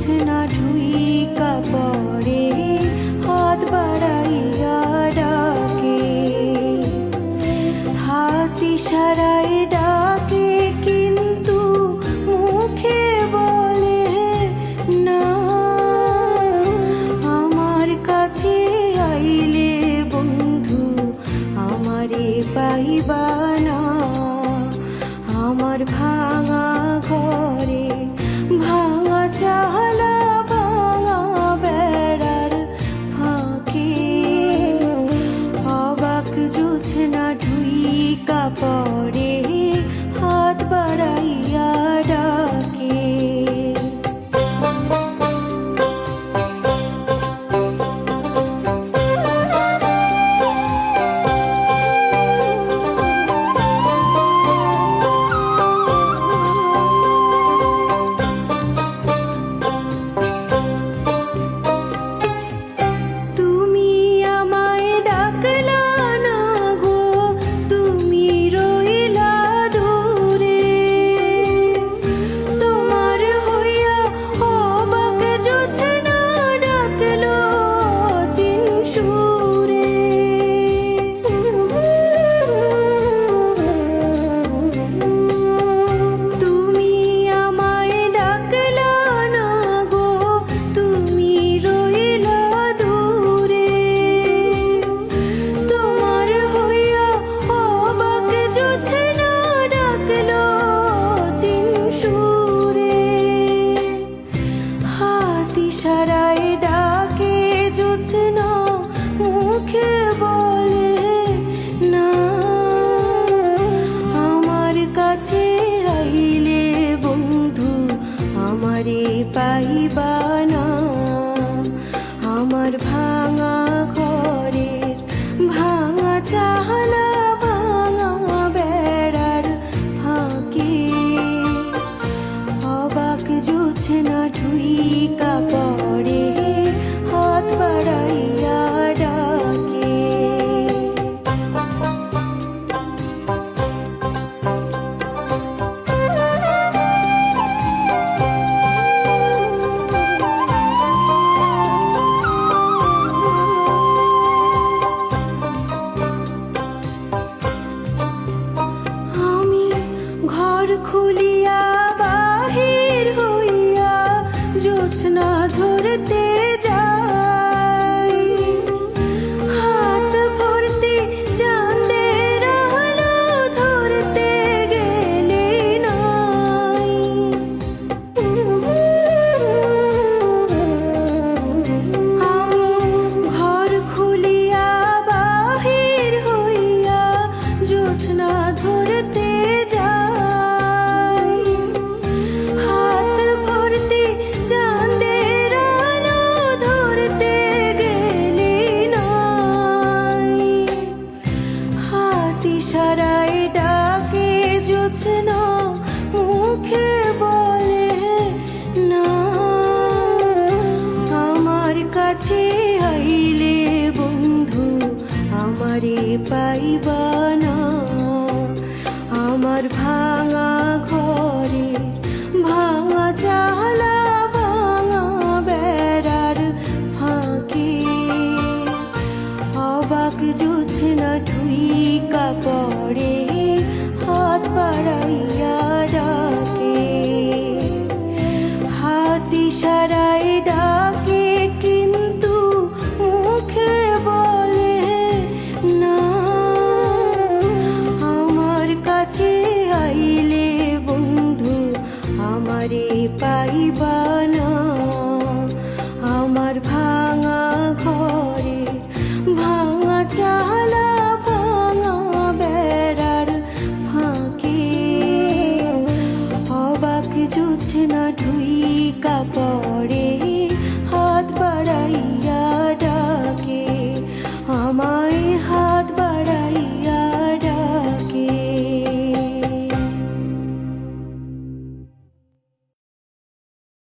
জোছনা ঢুইকা পড়ে, হাত বাড়াইয়া ডাকে, হাত ইশারায় ডাকে, কিন্তু মুখে বলে না। আমার কাছে আইলে বন্ধু আমারে পাইবা না। আমার ভাঙা ঘরে ভাঙা চালা, ভাঙা বেড়ার ফাঁকে, অবাক জোছনা ঢুইকা পড়ে, হাত বাড়াইয়া ডাকে। ইশারায় ডাকে জোছনা, মুখে বলে না। আমার কাছে আইলে বন্ধু আমারে পাইবা না। আমার ভাঙা ঘরের ভাঙা চালা, ভাঙা বেড়ার ফাঁকে, অবাক জোছনা ঢুইকা